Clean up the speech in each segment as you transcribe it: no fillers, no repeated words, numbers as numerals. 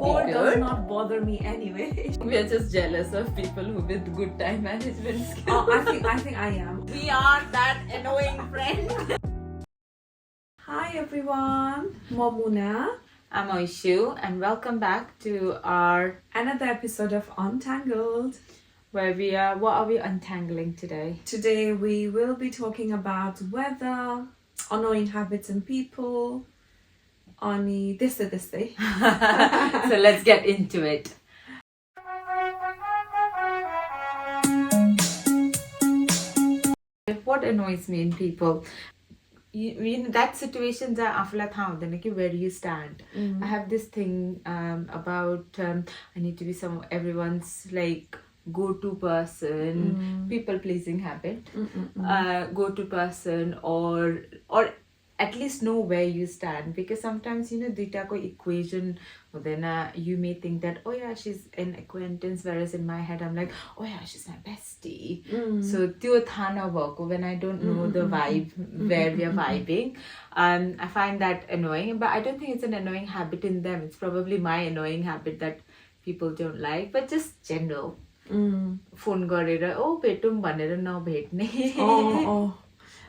cold does good. not bother me anyway. We are just jealous of people who with good time management skills. I think I am. We are that annoying friend. Hi everyone, Momuna. I'm Oishu and welcome back to our Another episode of Untangled. where what are we untangling today? Today we will be talking about weather, annoying habits in people, ani this day. So let's get into it. What annoys me in people? You know, that situations are afla tha like where you stand. I have this thing about I need to be everyone's like go-to person, people pleasing habit, go-to person, or at least know where you stand, because sometimes duita ko equation then you may think that oh yeah, she's an acquaintance, whereas in my head I'm like oh yeah, she's my bestie. So tyo thana bhako when I don't know the vibe where we are vibing. I find that annoying, but I don't think it's an annoying habit in them. It's probably my annoying habit that people don't like, but just general. Phone गरेर ओ भेटौँ भनेर नभेट्ने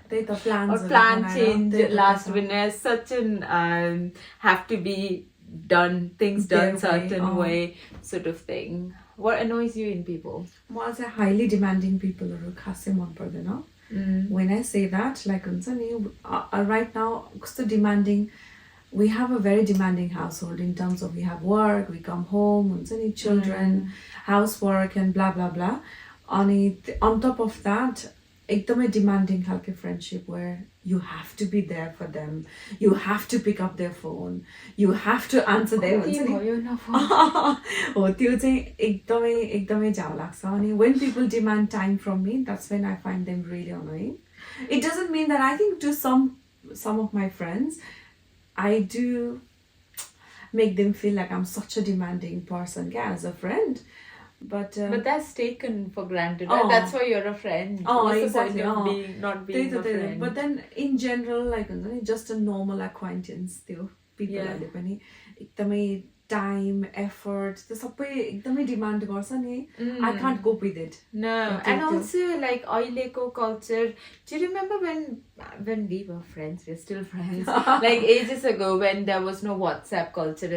They the plans or plan change last minute, such an have to be done, things done certain way sort of thing. What annoys you in people? मलाई चाहिँ highly demanding people खासै मन पर्दैन. When I say that, like right now कस्तो demanding, we have a very demanding household in terms of we have work, we come home, children, housework and blah blah blah. On top of that, एकदमै demanding खालको friendship where you have to be there for them, you have to pick up their phone, you have to answer them. हो त्यो चाहिँ एकदमै झाउ लाग्छ. अनि when people demand time from me, that's when I find them really annoying. It doesn't mean that I think to some of my friends I do make them feel like I'm such a demanding person as a friend. But that's taken for granted, right? That's why you're a friend. Exactly. The point of not being a friend. But then in general, like just a normal acquaintance, people पनि एकदमै time, effort, the सबै एकदमै demand गर्छ नि. I can't cope with it. No, and also like aileko culture. Do you remember when we were friends? We're still friends. Like ages ago when there was no WhatsApp culture.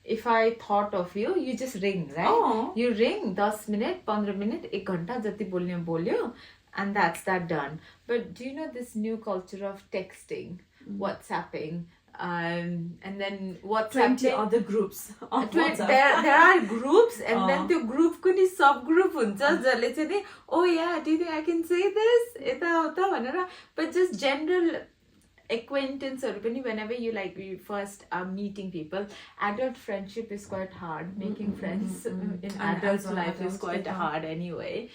If I thought of you, you just ring, right? You ring 10 minutes, 15 minutes, 1 घण्टा जति बोल्ने बोल्यो, and that's that done. But do you know this new culture of texting, WhatsApping, and then WhatsApp 20 other groups. There are groups, and then the group कुनै subgroup हुन्छ जसले चाहिँ नि oh yeah, do you think I can say this? यता उता भनेर. But just general acquaintance or whenever you first are meeting people, adult friendship is quite hard. Making friends in adult life is quite hard anyway.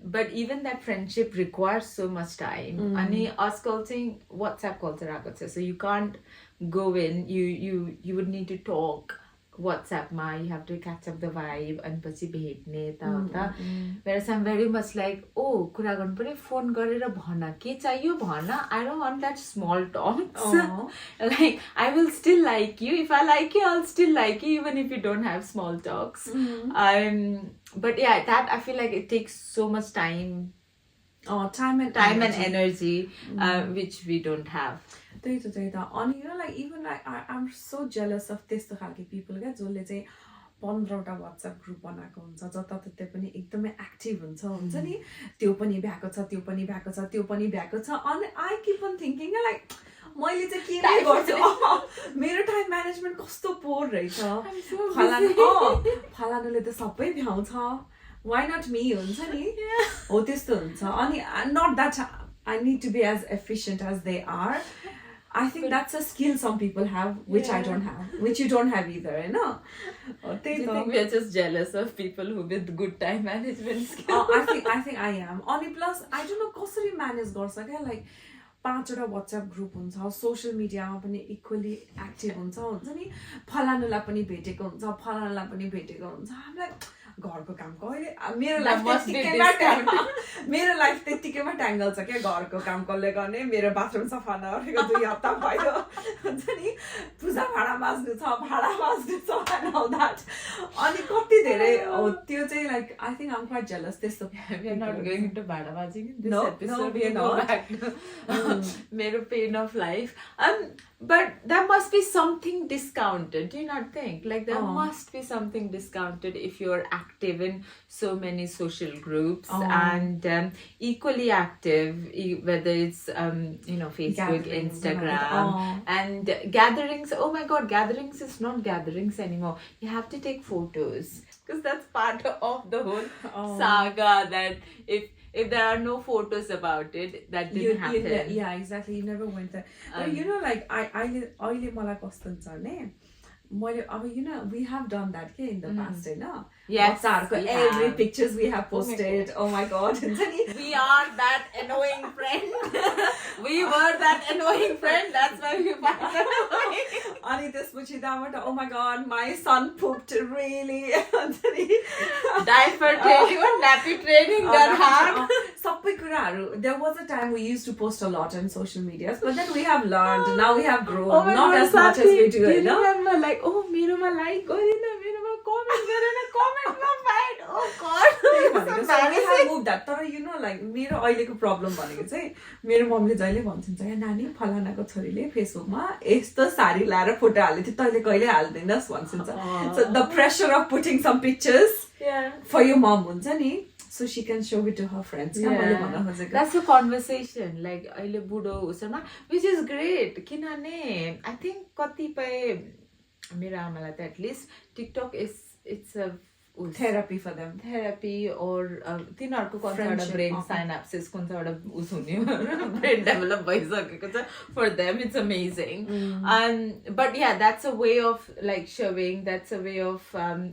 But even that friendship requires so much time. Ani आजकल चाहिँ WhatsApp culture आएको छ, so you can't go in. You would need to talk WhatsApp ma, you have to catch up the vibe and पछि भेट्ने यता. Whereas I'm very much like oh कुरा गर्नु पर्यो, phone गरेर भन के चाहियो भन. I don't want that small talks. Like I will still like you. If I like you, I'll still like you even if you don't have small talks. But yeah, that I feel like it takes so much time. Time and energy, which we don't have. अनि like even like I'm so jealous of त्यस्तो खालको people क्या जसले चाहिँ 15वटा WhatsApp group बनाएको हुन्छ, जताततै पनि एकदमै एक्टिभ हुन्छ नि. त्यो पनि भ्याएको छ, त्यो पनि भ्याएको छ, त्यो पनि भ्याएको छ. अनि I keep on thinking like मैले चाहिँ के नै गर्छु, मेरो टाइम म्यानेजमेन्ट कस्तो पोर रहेछ. फलानुले त सबै भ्याउँछ, why not me हुन्छ नि. हो त्यस्तो हुन्छ. अनि not that I need to be as efficient as they are. I think that's a skill some people have, which I don't have, which you don't have either, you know. Do you think we're just jealous of people who with good time management skills? I think I am. Only plus I don't know कसरी manage गर्छ क्या, like 5वटा WhatsApp group हुन्छ, social मिडियामा पनि equally active हुन्छ नि. फलानुलाई पनि भेटेको हुन्छ, फलानुलाई पनि भेटेको हुन्छ. I'm like घरको काम कहिले मेरो That लाइफ must be त्यतिकैमा मेरो लाइफ त्यतिकैमा ट्याङ्गल छ क्या घरको काम कसले गर्ने मेरो बाथरुम सफा नगरेको 2 हप्ता भयो हुन्छ नि पूजा भाडा माझ्नु छ भाडा माझ्नु छ and all that अनि कति धेरै त्यो चाहिँ like I think I'm quite jealous त्यस्तो We are not going into bada bazing in this No, episode. we are Go not. back to mero pain of life. But there must be something discounted. Do you not think? Like there must be something discounted if you're active in so many social groups and equally active, whether it's Facebook, Gatherings, Instagram, and gatherings. Oh my God, gatherings is not gatherings anymore. You have to take photos. Because that's part of the whole saga that if there are no photos about it, that didn't happen. Yeah, exactly. You never went there. But you know, like अहिले मलाई कस्तो हुन्छ भने मैले अब we have done that in the past, no? Yes, every pictures we have posted. Oh my God. We are that annoying friend. We were that annoying friend. That's why we find it annoying. अनि त्यसपछि त्यहाँबाट oh my God, my son pooped really. Diaper training or nappy training done hard. सबै कुराहरू. There was a time we used to post a lot on social media, but then we have learned. Now we have grown. Not as much as we do. Do you remember like मेरोमा like गरेन मेरोमा comment गरेन कमेन्टमा fight oh God. So we have moved that. तर you know like मेरो अहिलेको problem भनेको चाहिँ मेरो मम्मीले जहिले भन्छन्छ या नानी फलानाको छोरीले फेसबुकमा यस्तो साडी लाएर फोटो हालेको थियो तैँले कहिले हाल्दैनस् भन्छन्छ. So the pressure of putting some pictures for your mom हुन्छ नि so she can show it to her friends. That's a conversation like अहिले बुढो उसमा which is great किनभने I think कतिपय मेरो आमालाई त at least TikTok it's a therapy for them. Therapy or तिनीहरूको कतिवटा brain synapses कुनचावटा उस हुने brain develop भइसकेको छ. For them it's amazing. But yeah, that's a way of like showing, that's a way of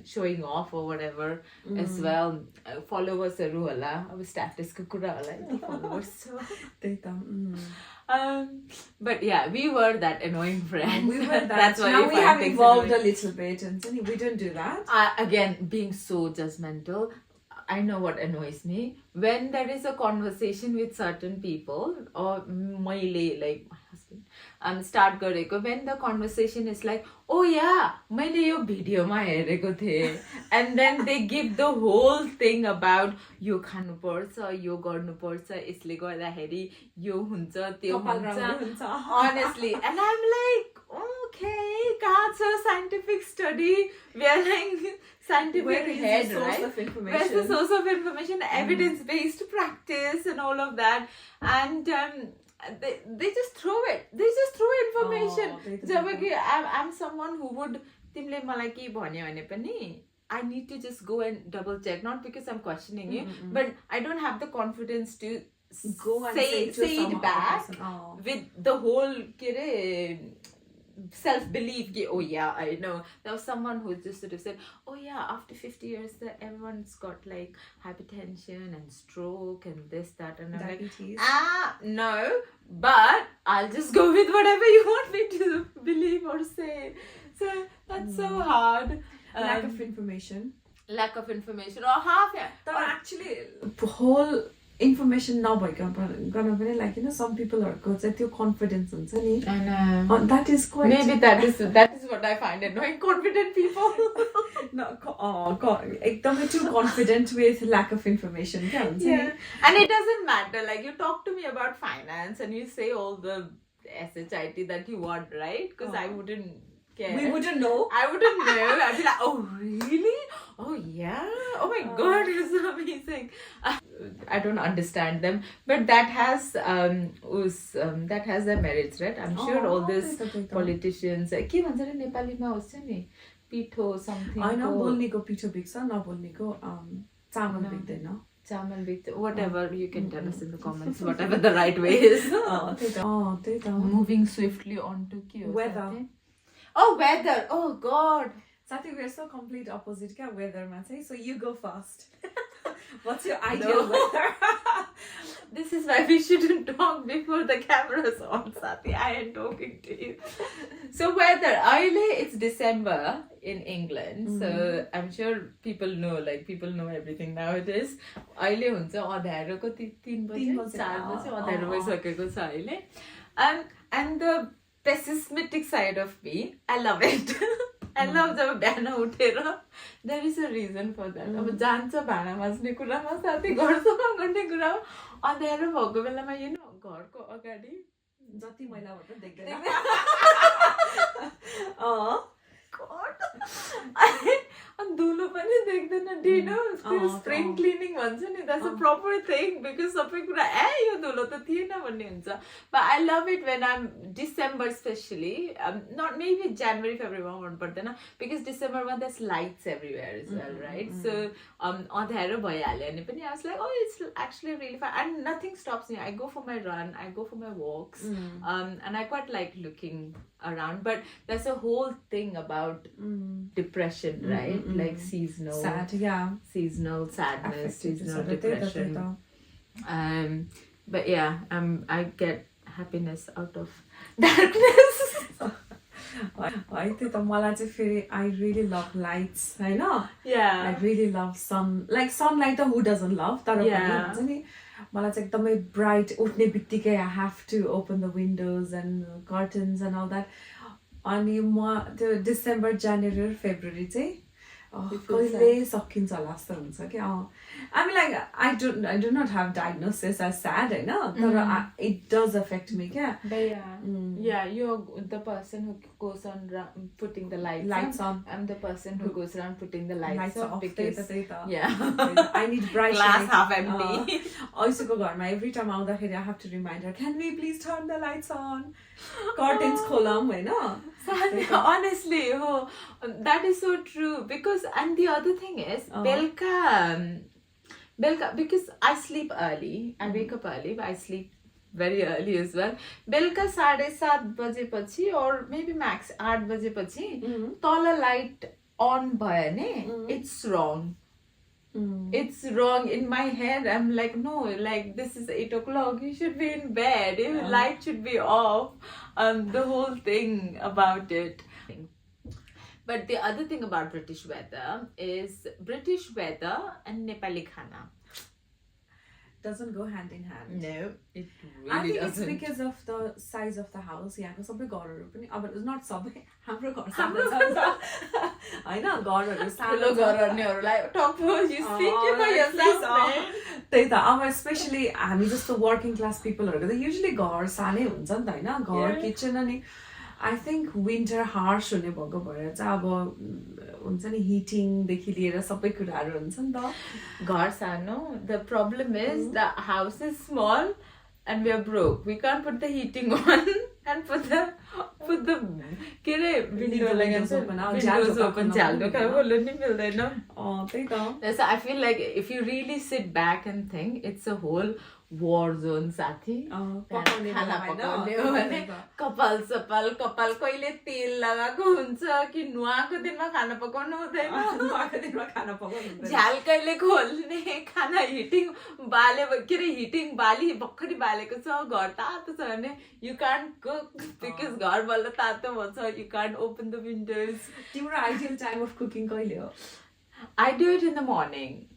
showing off or whatever as well. Followersहरू होला अब statusको कुरा होला यति followers छ. त्यही त. But yeah, we were that annoying friend. We were that. That's why now we have evolved annoying. a little bit, and we don't do that. Again, being so judgmental, I know what annoys me. When there is a conversation with certain people, or मैले like my husband, start गरेको, when the conversation is like, oh yeah, मैले यो भिडियोमा हेरेको थिएँ, and then they give the whole thing about यो खानुपर्छ, यो गर्नुपर्छ, यसले गर्दाखेरि यो हुन्छ, त्यो हुन्छ. Honestly, and I'm like, okay, कहाँ छ scientific study? We are like scientific head, right? Where's the source of information? Evidence-based practice and all of that, and they just throw it. They just throw information. जबकि I'm someone who would तिमीले मलाई के भन्यो भने पनि I need to just go and double check, not because I'm questioning you, but I don't have the confidence to go and say it back with the whole self-belief. Oh yeah, I know. There was someone who just sort of said, oh yeah, after 50 years everyone's got like hypertension and stroke and this, that, and I'm diabetes. Like, no, but I'll just go with whatever you want me to believe or say. So that's so hard. Lack of information or half. But actually whole information नभइकन पनि like some people are good at your confidence हुन्छ नि. And that is quite maybe that is what I find annoying, confident people. एकदमै too confident with lack of information. Yeah. And it doesn't matter, like you talk to me about finance and you say all the SHIT that you want, right? Because I wouldn't care. We wouldn't know. I wouldn't know. I'd be like, oh really? Oh yeah. Oh my God, it's amazing. I don't understand them, but that has their merits, right? I'm sure all these politicians के भन्छ रे नेपालीमा हुन्छ नि पिठो something हैन बोल्नेको पिठो बिक्छ नबोल्नेको चामल बिक्दैन. Chamal Bhikta, whatever, you can tell us in the comments, whatever the right way is. Moving swiftly on to weather. Oh, weather. Oh, God. Sathi, we are so complete opposite. Weather, man. So you go first. What's your ideal weather? This is why we shouldn't talk before the camera's on, Sati. I am talking to you. So weather, it's December in England, so I'm sure people know everything nowadays. अहिले हुन्छ अँध्यारो कति 3 बजे 4 बजे अँध्यारो भइसकेको छ अहिले. And the pessimistic side of me, I love it. I love जब बिहान उठेर, there is a reason for that. अब जान्छ भाँडा माझ्ने कुरामा, साथै घर सफा गर्ने कुरामा, अँध्यारो भएको बेलामा घरको अगाडि जति मैला भएर देख्दैन. अनि धुलो पनि देख्दैन. Do you know spring cleaning भन्छ नि, that's a proper thing because सबै कुरा यो धुलो त थिएन भन्ने हुन्छ. But I love it when I'm December especially, not maybe January, February मन पर्दैन because December मा there's lights everywhere as well, right? So अँध्यारो भइहाल्यो भने पनि I was like, it's actually really fun and nothing stops me. I go for my run, I go for my walks, and I quite like looking around. But there's a whole thing about depression, right? Like seasonal seasonal sadness, seasonal depression. But yeah, I get happiness out of darkness. I think I really love lights, I know. Yeah, I really love sun. Like sunlight, who doesn't love? Yeah. मलाई चाहिँ एकदमै bright उठ्ने बित्तिकै I have to open the windows and curtains and all that. अनि म त्यो December, January, February चाहिँ कहिले सकिन्छ होला जस्तो हुन्छ कि. I mean, like I do not have diagnosis as sad, I know, but it does affect me, But yeah, you're the person who goes on putting the lights on. I'm the person who goes around putting the lights off because I need bright glass lights. half empty. Also go घरमा every time आउँदाखेरि I have to remind her, can we please turn the lights on? Curtains खोलौँ Hahn. Honestly, that is so true because and the other thing is Belka, because I sleep early, I wake up early, but I sleep very early as well. Belka 7:30 बजेपछि or maybe max 8 बजेपछि तल light on भयो भने it's wrong. It's wrong in my head. I'm like, no, like this is 8 o'clock. You should be in bed. Light should be off. The whole thing about it. But the other thing about British weather is British weather and Nepali khana doesn't go hand in hand. No, it really I think doesn't. It's because of the size of the house. Yeah, because सबै घरहरु पनि अब it's not सबै हाम्रो घर हैन घरहरु सानो घरहरुलाई talk for you speak for yourself. त्यही त अब especially हामी जस्तो working class people हरुको त usually घर सानै हुन्छ नि त हैन घर किचन अनि I think winter harsh हुने भएको भएर चाहिँ अब हुन्छ नि heating देखि लिएर सबै कुराहरु हुन्छ नि त घर सानो. The problem is the house is small and we are broke. We can't put the heating on and put the windows open झ्याल्दो खोल्नु नि मिल्दैन. त्यही त. So I feel like if you really sit back and think, it's a whole war zone, साथी. खाना पकाउने हो भने कपाल कहिले तेल लगाएको हुन्छ कि नुहाएको दिनमा खाना पकाउनु हुँदैन. नुहाएको दिनमा खाना पकाउनु हुँदैन. झ्याल कहिले खोल्ने, खाना हिटिङ हिटिङ बाली भर्खरै बालेको छ, घर तातो छ भने you can't cook because घर बल्ल तातो भन्छ. You can't open the windows. तिम्रो ideal time of cooking कहिले हो? I do it in the morning.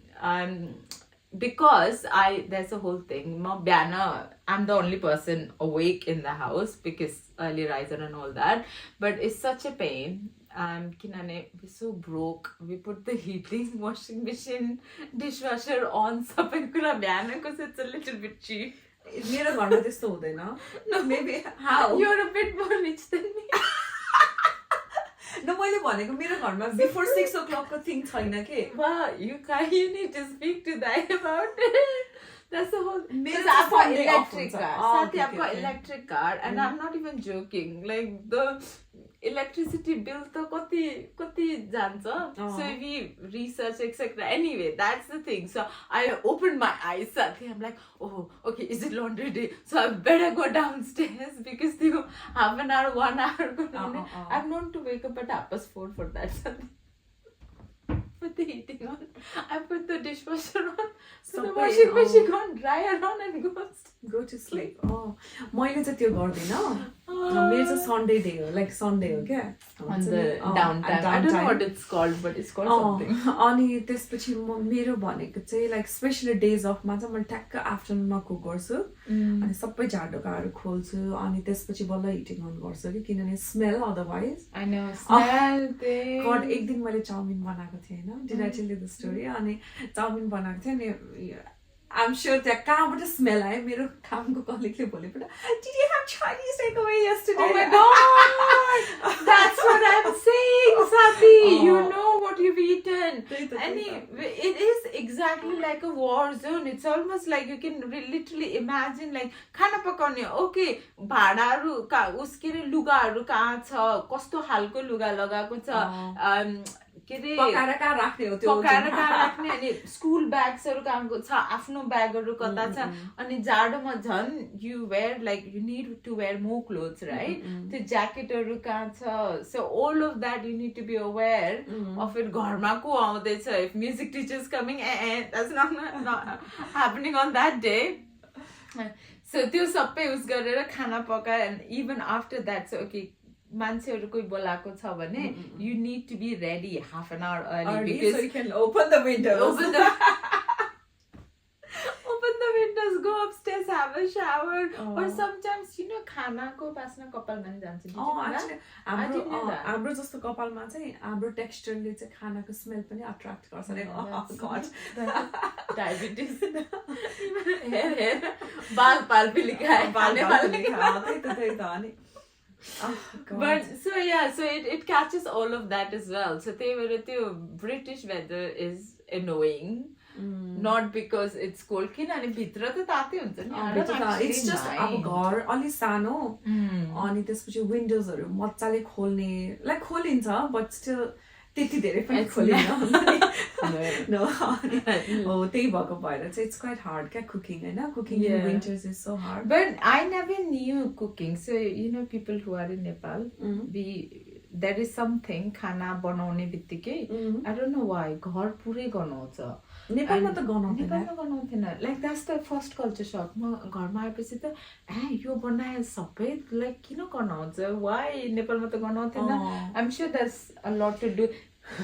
Because there's a whole thing. I'm the only person awake in the house because early riser and all that. But it's such a pain. We're so broke. We put the heating, washing machine, dishwasher on because it's a little bit cheap. मेरो घरमा त्यस्तो हुँदैन. No, maybe how? You're a bit more rich than me. No, मैले भनेको मेरो घरमा before 6 o'clock को thing छैन के. Wow, you need to speak to that about it. That's the whole. Because I've got electric car. I've got electric car, and I'm not even joking. Like the electricity bill to kati jन्छ. So we research etc. Anyway, that's the thing. So I opened my eyes. I'm like, oh, okay, is it laundry day? So I better go downstairs because they go half an hour, 1 hour. I'm known to wake up at 4:30 for that. But the heating on, I put the dishwasher on, so the Sabai, washing machine on, dryer on and go to sleep. मैले चाहिँ त्यो गर्दिनँ. मेरो चाहिँ Sunday day हो, like Sunday हो क्या. on the downtime. I don't know what it's called, but it's called something. अनि त्यसपछि मेरो भनेको चाहिँ like special days off मा चाहिँ मैले ठ्याक्क आफ्टरनुनमा कुक गर्छु अनि सबै झाडुकाहरू खोल्छु अनि त्यसपछि बल्ल हिटिङ अन गर्छु कि किनभने smell otherwise. I know, smell thing. गड एक दिन मैले चाउमिन बनाएको थिएँ होइन. Did I tell you the story? अनि चाउमिन बनाएको थिएँ अनि I'm sure त्यहाँ कहाँबाट स्मेल आयो. मेरो कामको कलिगले भोलिपल्ट Did you have Chinese takeaway yesterday? Oh my god! That's what I'm saying, Sati. You know what you've eaten. And it is exactly like a war zone. It's almost like you can literally imagine like खाना पकाउने. Okay, भाँडाहरू उसके रे लुगाहरू कहाँ छ, कस्तो हालको लुगा लगाएको छ, पकाएर कहाँ राख्ने हो त्यो पकाएर कहाँ राख्ने अनि स्कुल ब्याग्सहरू कहाँको छ, आफ्नो ब्यागहरू कता छ अनि जाडोमा झन् you wear like you need to wear more clothes, right? त्यो ज्याकेटहरू कहाँ छ, so all of that you need to be aware of it. घरमा को आउँदैछ, if music teacher's coming, that's not happening on that day. So त्यो सबै उस गरेर खाना पकाए and even after that, so okay, मान्छेहरू कोही बोलाएको छ भने you need to be ready half an hour early because so you can open the windows. Open the windows, go upstairs, have a shower. Or sometimes, you know, खानाको बास्ना कपालमा नि जान्छ. हाम्रो जस्तो कपालमा चाहिँ हाम्रो टेक्सचरले चाहिँ खानाको स्मेल पनि अट्र्याक्ट गर्छ रे. डायबिटिज हेयर बाल पिलिकाए त्यही त अनि but so yeah, so it catches all of that as well. So the British weather is annoying, not because it's cold. It's just अब घर अलि सानो अनि त्यसपछि विन्डोजहरु मज्जाले खोल्ने like खोलिन्छ but still त्यति धेरै पनि खोलिन्न. No. त्यही भएको भएर चाहिँ it's quite hard cooking, Hahn? Cooking in winters is so hard. But I never knew cooking. So you know, people who are in Nepal, there is something खाना बनाउने बित्तिकै I don't know why घर पुरै गनाउँछ. नेपालमा त गनाउँदैन. Like that's the first culture shock. म घरमा आएपछि त यो बनाए सबै like किन गनाउँछ? Why नेपालमा त गनाउँदैन? I'm sure there's a lot to do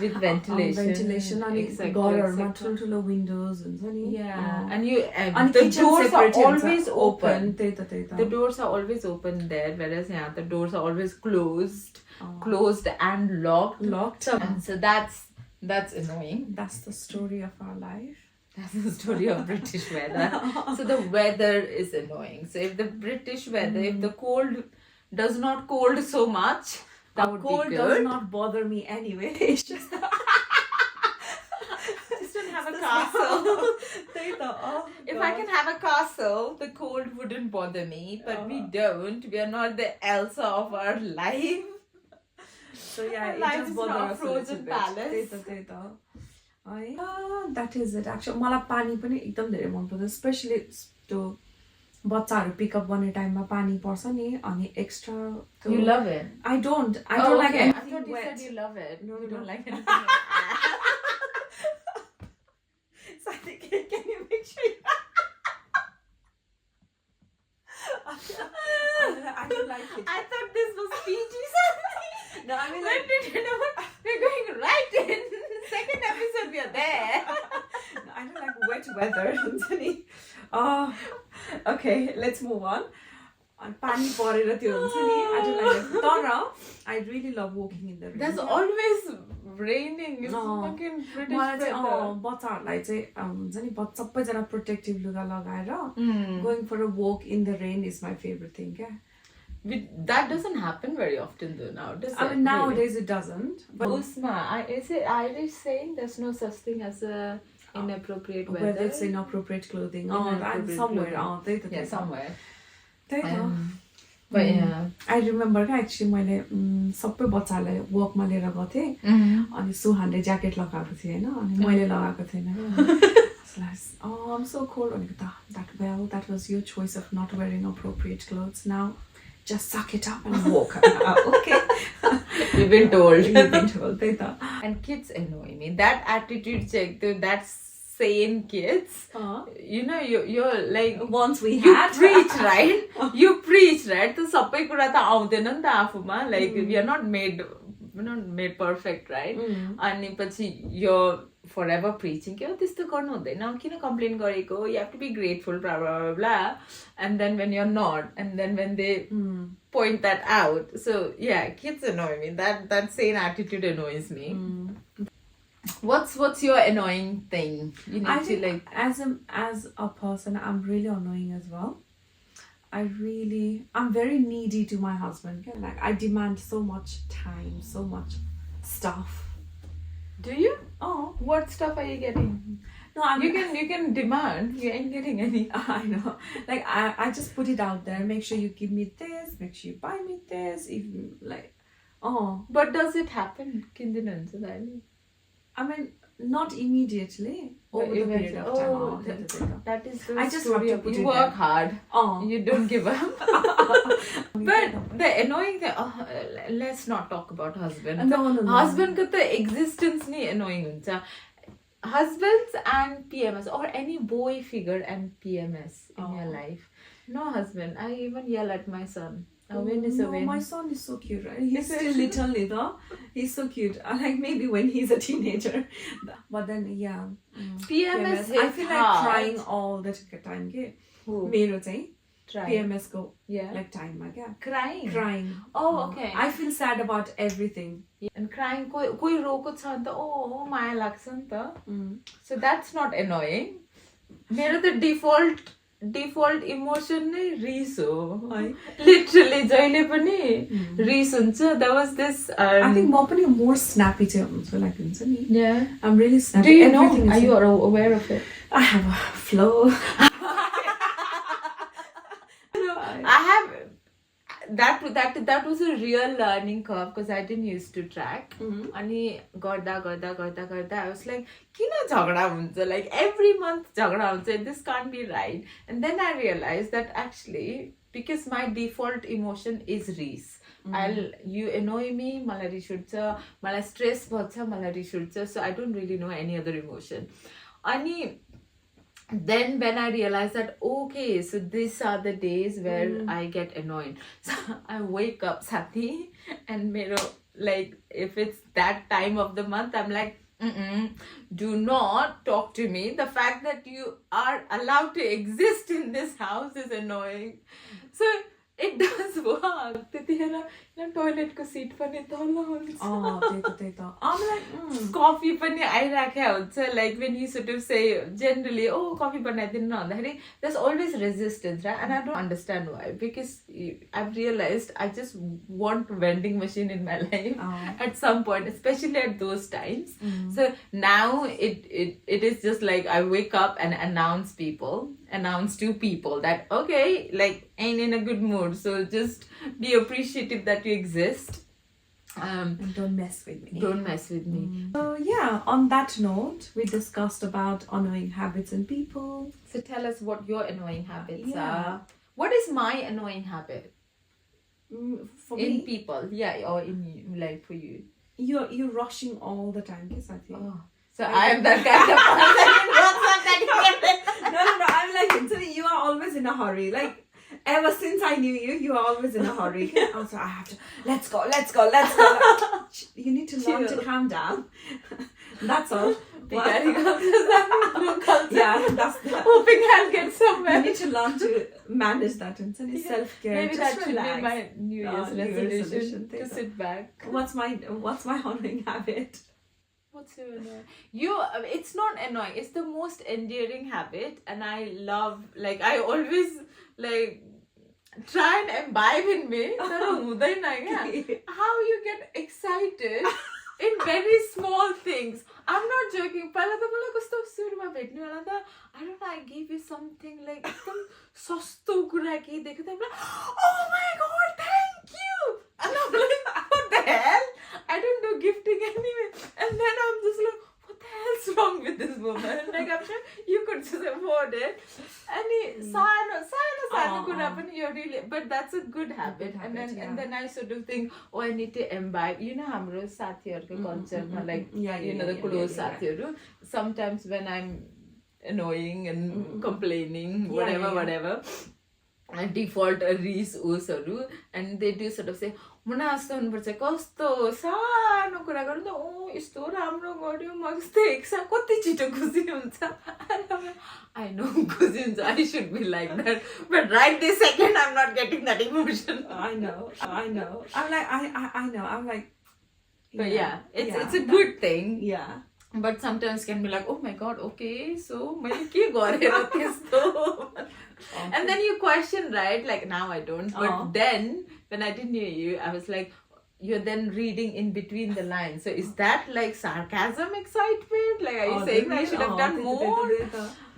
with ventilation अनि घरहरुमा ठुलो windows हुन्छ नि. Yeah, and the doors are always open. The doors are always open there, whereas here the doors are always closed and locked. And so that's annoying. That's the story of our life. That's the story of British weather. So the weather is annoying. So if the British weather, if the cold does not cold so much, that would cold be good. Does not bother me anyway. It's just don't have a castle. If I can have a castle, the cold wouldn't bother me. But we don't. We are not the Elsa of our life. So yeah, it life just is bothers not a us frozen palace. That is it. Actually, मलाई पानी पनि एकदम धेरै मन पर्छ, especially त्यो बच्चाहरु pick up गर्ने टाइममा पानी पर्छ नि अनि extra. You love it? I don't okay. like anything I thought you wet. said you love it. No, you don't like anything. Can you make sure? I don't like it. I thought this was PG something. No, I mean like, did you know what? We're going right in. Second episode, we are there. No, I don't like wet weather. Okay, let's move on. Pani parera त्यो हुन्छ नि. I don't like it. Tara, I really love walking in the rain. There's always raining. It's fucking British weather. बच्चाहरुलाई चाहिँ हुन्छ नि सबैजना protective लुगा लगाएर going for a walk in the rain is my favorite thing. That doesn't happen very often though now, does it? I mean, nowadays it doesn't. But Usma, is it Irish saying there's no such thing as a inappropriate weather? Whether it's inappropriate clothing. Somewhere. Yeah, somewhere. But yeah, I remember actually मैले सबै बच्चालाई वर्कमा लिएर गथे अनि सुहानले jacket लगाएको थिए हैन अनि मैले लगाएको थिएन. I'm so cold. That was your choice of not wearing appropriate clothes. Now just suck it up and walk out. Okay. You've been told. You've been told. And kids annoy me. That attitude check, that sane kids. You're like, once we you had preach, right? You preach, right? So sabai kura ta aउँदैन नि त आफूमा. Like we are not made perfect, right? अनि पछि you're forever preaching कि त्यस्तो गर्नु हुँदैन, किन complain गरेको, you have to be grateful, blah blah blah blah. And then when you're not, and then when they point that out, so yeah, kids annoy me. That same attitude annoys me. What's your annoying thing? You need to like as a person, I'm really annoying as well. I'm very needy to my husband. Like I demand so much time, so much stuff. Do you? Oh, what stuff are you getting? No, you can demand. You ain't getting any. I know. Like I just put it out there. Make sure you give me this. Make sure you buy me this. Even like, But does it happen? I mean, not immediately. Over the period of time. That is I just have to put you it work there. hard. You don't give up. But the annoying thing, let's not talk about husband. No. Husband ka ta existence ni annoying huncha. Husbands and PMS, or any boy figure and PMS in your life. No husband. I even yell at my son. A win is a win. My son is so cute, right? He's still little, though. He's so cute. Like maybe when he's a teenager. But then, yeah. PMS I feel like crying all the time. Mero chahi PMS go. Yeah. Like time, yeah. Crying. Oh, okay. I feel sad about everything. And crying, koi roko cha anta, oh, maya lagcha ni ta. So that's not annoying. Mero the default emotion नै रिस हो. Literally जहिले पनि रिस हुन्छ. There was this I think म पनि more snappy चाहिँ हुन्छु, like हुन्छ नि. Yeah. I'm really snappy. Do you know? Are you aware of it? I have a flow. I have that was a real learning curve because I didn't used to track. अनि गर्दा I was like, किन झगडा हुन्छ? Like every month झगडा हुन्छ. This can't be right. And then I realized that actually, because my default emotion is रिस. You annoy me, मलाई रिस उठ्छ, मलाई stress भन्छ, मलाई रिस उठ्छ. So I don't really know any other emotion. अनि then when I realized that, okay, so these are the days where I get annoyed. So I wake up, Sati, and like, if it's that time of the month, I'm like, do not talk to me. The fact that you are allowed to exist in this house is annoying. So it does work. Toilet ko seat pani tala huncha. I'm like, coffee pani airakhya huncha. Like when you sort of say generally, oh, coffee banaidinu bhandakari, there's always resistance, right? And I don't understand why, because I've realized I just want vending machine in my life at some point, especially at those times. So now it is just like I wake up and announce to people that, okay, like, ain't in a good mood, so just be appreciative that you exist. And don't mess with me. Don't mess with me. So yeah, on that note, we discussed about annoying habits in people. So tell us what your annoying habits are. What is my annoying habit? For in me, people, or in like for you. You're rushing all the time, yes, I think. Oh. So I am that kind of person. No, I'm like, you are always in a hurry. Like, ever since I knew you are always in a hurry. Also, I have to, let's go. You need to learn to calm down. That's all. Yeah, that's the, hoping I'll get somewhere. You need to learn to manage that. And self-care. Maybe just that should relax. be my New Year's resolution to sit back. What's my annoying habit? What's your annoying? It's not annoying. It's the most endearing habit, and I love. Like I always like try and imbibe in me. How you get excited in very small things. I'm not joking. I don't know. I gave you something like some sasto kura ke dekha I'm like, oh my god, thank you. And I'm like, what the hell? I don't do gifting anyway. And then I'm just like, what the hell, what's wrong with this woman? Like, I'm sure you could just afford it. And sano कुरा पनि you're really, but that's a good habit. And then I sort of think, oh, I need to imbibe. You know, हाम्रो साथीहरुको कल्चरमा, like, you know, the close साथीहरु. Sometimes when I'm annoying and complaining, whatever, I default a reese usहरू, and they do sort of say, मुना जस्तो हुनुपर्छ, कस्तो सानो कुरा गर्नु त ओ यस्तो राम्रो गर्यो, म जस्तो एकसाथ कति छिटो खुसी हुन्छ. I know खुसी हुन्छ, I should be like that, but right this second I'm not getting that emotion. I know. I'm like, but yeah, it's a good thing. Yeah. But sometimes can be like, oh my god, okay, so मैले के गरेर त्यस्तो. And then you question, right? Like, now I don't. But then, when I didn't hear you, I was like, you're then reading in between the lines. So is that like sarcasm, excitement? Like, are you saying I should have done more?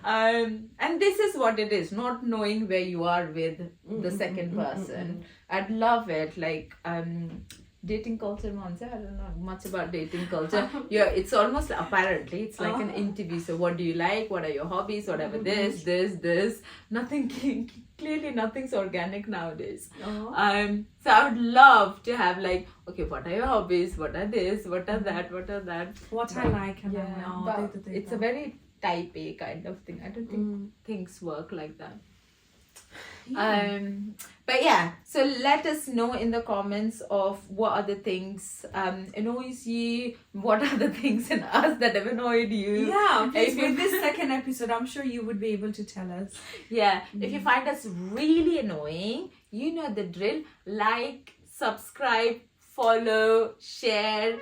And this is what it is, not knowing where you are with the second person. I'd love it. Like, dating culture, I don't know much about dating culture. Yeah, it's almost apparently it's like an interview. So what do you like? What are your hobbies? Whatever, this. Nothing, clearly nothing's organic nowadays. So I would love to have like, okay, what are your hobbies? What are this? What are that? What are that? What I like. And but it's a very type A kind of thing. I don't think things work like that. Yeah. But yeah, so let us know in the comments of what other things annoys you, what are the things in us that have annoyed you. Yeah, please, with this second episode, I'm sure you would be able to tell us. Yeah, if you find us really annoying, you know the drill. Like, subscribe, follow, share.